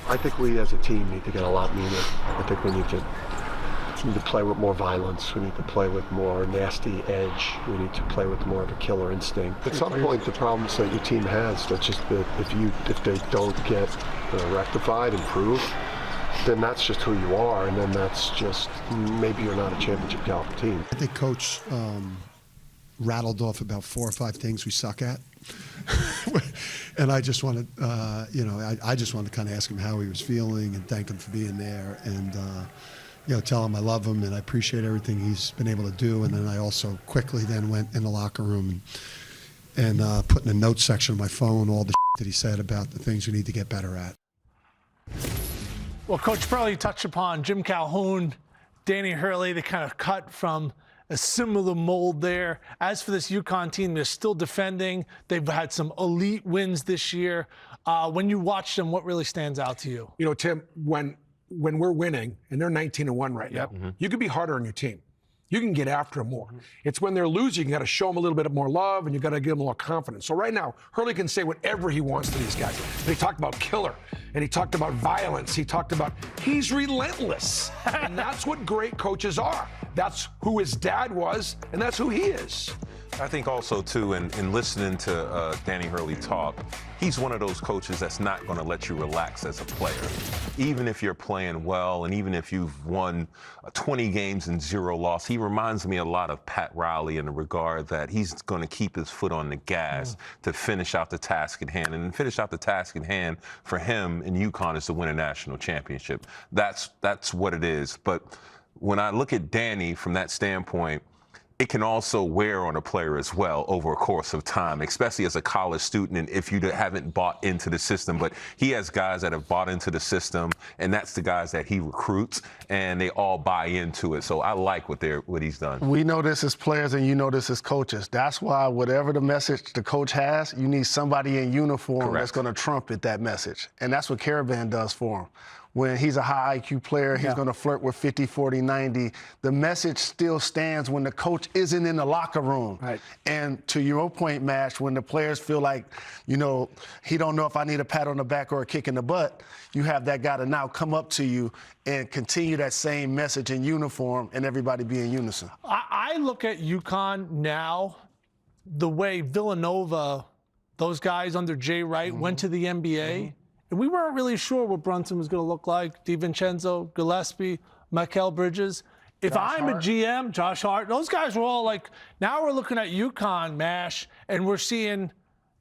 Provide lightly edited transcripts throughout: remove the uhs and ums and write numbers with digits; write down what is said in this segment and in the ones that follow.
I think we as a team need to get a lot meaner. I think we need to play with more violence. We need to play with more nasty edge. We need to play with more of a killer instinct. At some point, the problems that your team has, that's just that if they don't get rectified, improved, then that's just who you are, and then that's just, maybe you're not a championship caliber team. I think Coach rattled off about 4 or 5 things we suck at. And I just wanted, I just wanted to kind of ask him how he was feeling and thank him for being there, and tell him I love him and I appreciate everything he's been able to do. And then I also quickly then went in the locker room and put in the notes section of my phone all the that he said about the things we need to get better at. Well, Coach Pearl, you touched upon Jim Calhoun, Danny Hurley. They kind of cut from a similar mold there. As for this UConn team, they're still defending. They've had some elite wins this year. When you watch them, what really stands out to you? You know, Tim, when we're winning, and they're 19-1 right now, you can be harder on your team. You can get after them more. It's when they're losing, you got to show them a little bit more love, and you got to give them more confidence. So right now, Hurley can say whatever he wants to these guys. And he talked about killer, and he talked about violence. He talked about he's relentless, and that's what great coaches are. That's who his dad was, and that's who he is. I think also, too, in listening to Danny Hurley talk, he's one of those coaches that's not going to let you relax as a player. Even if you're playing well and even if you've won 20 games and 0 loss, he reminds me a lot of Pat Riley in the regard that he's going to keep his foot on the gas to finish out the task at hand. And finish out the task at hand for him in UConn is to win a national championship. That's what it is. But when I look at Danny from that standpoint, it can also wear on a player as well over a course of time, especially as a college student and if you haven't bought into the system. But he has guys that have bought into the system, and that's the guys that he recruits, and they all buy into it. So I like what he's done. We know this as players, and you know this as coaches. That's why whatever the message the coach has, you need somebody in uniform that's going to trumpet that message. And that's what Caravan does for him. When he's a high IQ player, he's going to flirt with 50, 40, 90. The message still stands when the coach isn't in the locker room. Right. And to your point, Mash, when the players feel like, he don't know if I need a pat on the back or a kick in the butt, you have that guy to now come up to you and continue that same message in uniform and everybody be in unison. I look at UConn now, the way Villanova, those guys under Jay Wright, went to the NBA. And we weren't really sure what Brunson was going to look like. DiVincenzo, Gillespie, Mikal Bridges. If I'm a GM, Josh Hart, those guys were all like, now we're looking at UConn, MASH, and we're seeing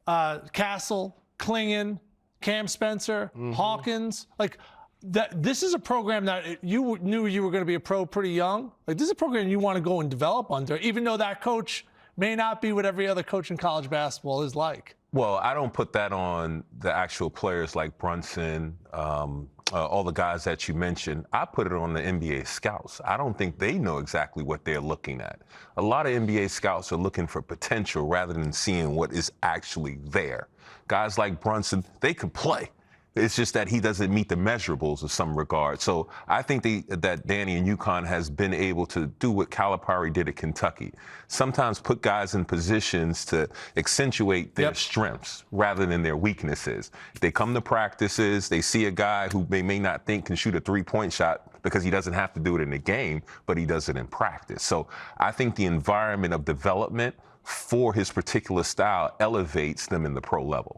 Castle, Klingon, Cam Spencer, Hawkins. Like, this is a program that you knew you were going to be a pro pretty young. Like, this is a program you want to go and develop under, even though that coach may not be what every other coach in college basketball is like. Well, I don't put that on the actual players like Brunson, all the guys that you mentioned. I put it on the NBA scouts. I don't think they know exactly what they're looking at. A lot of NBA scouts are looking for potential rather than seeing what is actually there. Guys like Brunson, they could play. It's just that he doesn't meet the measurables in some regard. So I think that Danny and UConn has been able to do what Calipari did at Kentucky. Sometimes put guys in positions to accentuate their strengths rather than their weaknesses. If they come to practices, they see a guy who they may not think can shoot a three-point shot because he doesn't have to do it in the game, but he does it in practice. So I think the environment of development for his particular style elevates them in the pro level.